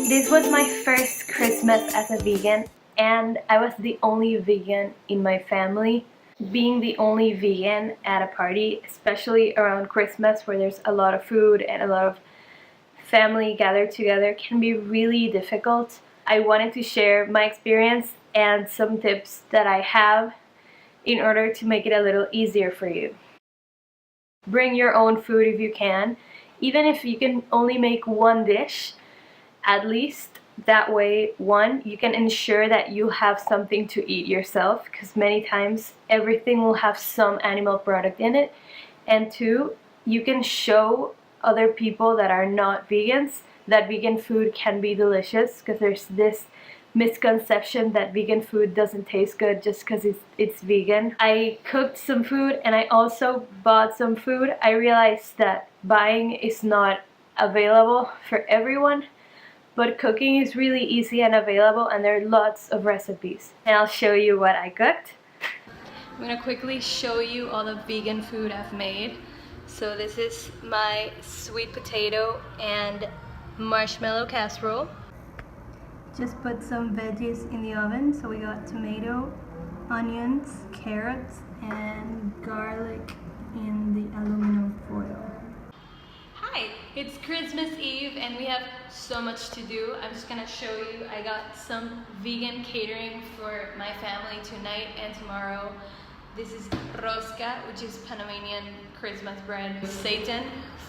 This was my first Christmas as a vegan, and I was the only vegan in my family. Being the only vegan at a party, especially around Christmas where there's a lot of food and a lot of family gathered together, can be really difficult. I wanted to share my experience and some tips that I have in order to make it a little easier for you. Bring your own food if you can, even if you can only make one dish, at least that way, one, you can ensure that you have something to eat yourself, because many times everything will have some animal product in it, and two, you can show other people that are not vegans that vegan food can be delicious, because there's this misconception that vegan food doesn't taste good just because it's vegan. I cooked some food and I also bought some food. I realized that buying is not available for everyone, but cooking is really easy and available, and there are lots of recipes. And I'll show you what I cooked. I'm gonna quickly show you all the vegan food I've made. So this is my sweet potato and marshmallow casserole. Just put some veggies in the oven. So we got tomato, onions, carrots, and garlic in the aluminum foil. Hi, it's Christmas Eve and we have so much to do. I'm just gonna show you. I got some vegan catering for my family tonight and tomorrow. This is rosca, which is Panamanian Christmas bread, seitan,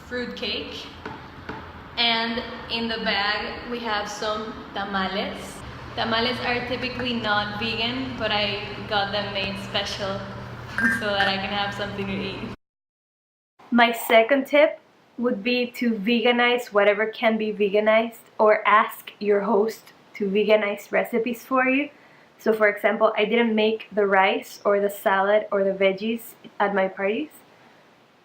fruit cake, and in the bag we have some tamales. Tamales are typically not vegan, but I got them made special so that I can have something to eat. My second tip would be to veganize whatever can be veganized, or ask your host to veganize recipes for you. So for example, I didn't make the rice or the salad or the veggies at my parties,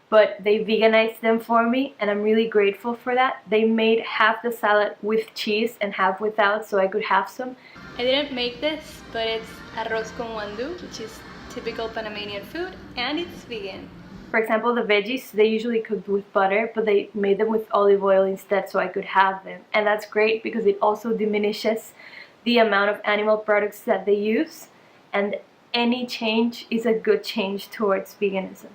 but they veganized them for me and I'm really grateful for that. They made half the salad with cheese and half without, so I could have some. I didn't make this, but it's arroz con guandú, which is typical Panamanian food, and it's vegan. For example, the veggies, they usually cooked with butter, but they made them with olive oil instead so I could have them. And that's great because it also diminishes the amount of animal products that they use, and any change is a good change towards veganism.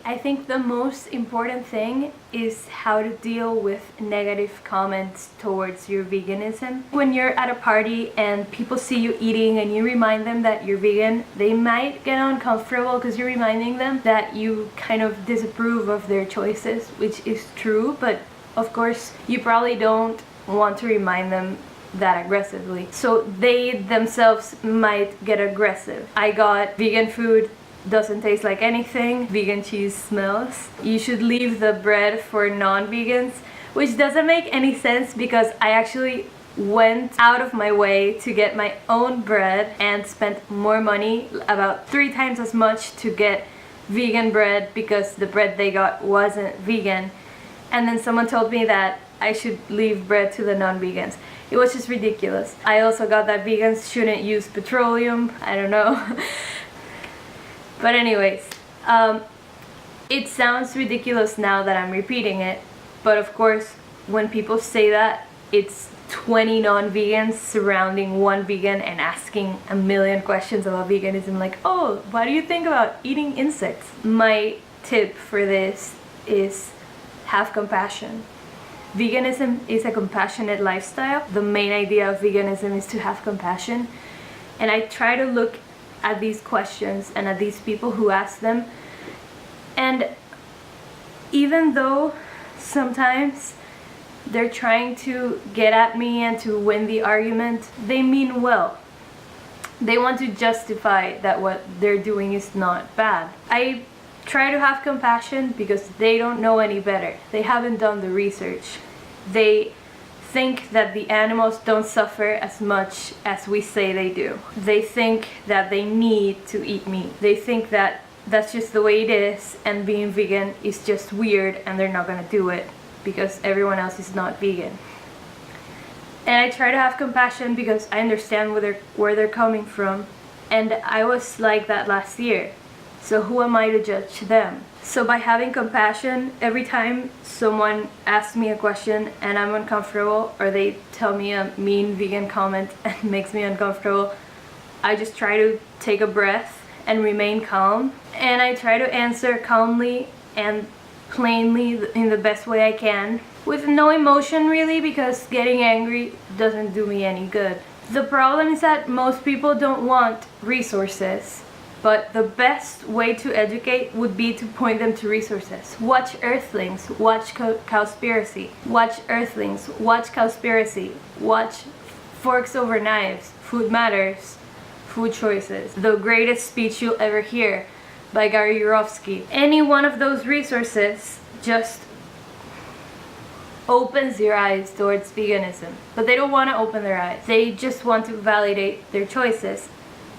I think the most important thing is how to deal with negative comments towards your veganism. When you're at a party and people see you eating and you remind them that you're vegan, they might get uncomfortable because you're reminding them that you kind of disapprove of their choices, which is true, but of course you probably don't want to remind them that aggressively. So they themselves might get aggressive. I got vegan food, doesn't taste like anything, vegan cheese smells. You should leave the bread for non-vegans, which doesn't make any sense because I actually went out of my way to get my own bread and spent more money, about 3 times as much, to get vegan bread because the bread they got wasn't vegan. And then someone told me that I should leave bread to the non-vegans. It was just ridiculous. I also got that vegans shouldn't use petroleum. I don't know. But anyways, it sounds ridiculous now that I'm repeating it, but of course when people say that, it's 20 non-vegans surrounding one vegan and asking a million questions about veganism, like, oh, what do you think about eating insects? My tip for this is have compassion. Veganism is a compassionate lifestyle. The main idea of veganism is to have compassion, and I try to look at these questions and at these people who ask them, and even though sometimes they're trying to get at me and to win the argument, they mean well. They want to justify that what they're doing is not bad. I try to have compassion because they don't know any better. They haven't done the research. They think that the animals don't suffer as much as we say they do. They think that they need to eat meat. They think that that's just the way it is, and being vegan is just weird and they're not gonna do it because everyone else is not vegan. And I try to have compassion because I understand where they're coming from, and I was like that last year. So who am I to judge them? So by having compassion, every time someone asks me a question and I'm uncomfortable, or they tell me a mean vegan comment and makes me uncomfortable, I just try to take a breath and remain calm. And I try to answer calmly and plainly in the best way I can, with no emotion really, because getting angry doesn't do me any good. The problem is that most people don't want resources. But the best way to educate would be to point them to resources. Watch Earthlings, watch Cowspiracy. Watch Earthlings, watch Cowspiracy. Watch Forks Over Knives, Food Matters, Food Choices. The Greatest Speech You'll Ever Hear by Gary Yourofsky. Any one of those resources just opens your eyes towards veganism. But they don't want to open their eyes. They just want to validate their choices.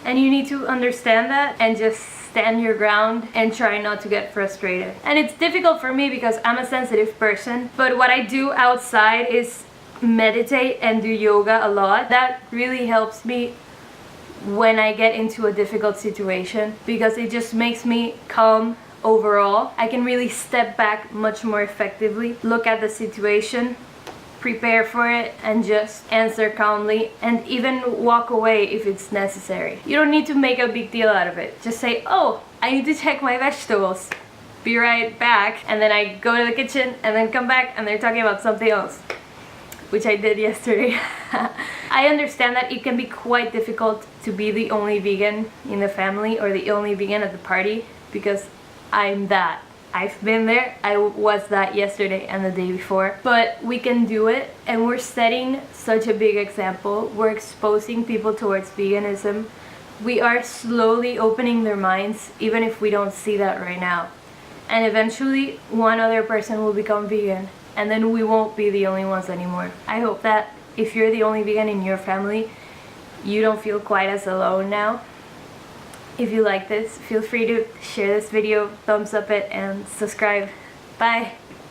And you need to understand that and just stand your ground and try not to get frustrated. And it's difficult for me because I'm a sensitive person, but what I do outside is meditate and do yoga a lot. That really helps me when I get into a difficult situation because it just makes me calm overall. I can really step back much more effectively, look at the situation, prepare for it, and just answer calmly, and even walk away if it's necessary. You don't need to make a big deal out of it. Just say, oh, I need to check my vegetables. Be right back. And then I go to the kitchen and then come back and they're talking about something else, which I did yesterday. I understand that it can be quite difficult to be the only vegan in the family or the only vegan at the party, because I'm that. I've been there. I was that yesterday and the day before. But we can do it, and we're setting such a big example. We're exposing people towards veganism. We are slowly opening their minds, even if we don't see that right now. And eventually, one other person will become vegan, and then we won't be the only ones anymore. I hope that if you're the only vegan in your family, you don't feel quite as alone now. If you like this, feel free to share this video, thumbs up it, and subscribe. Bye!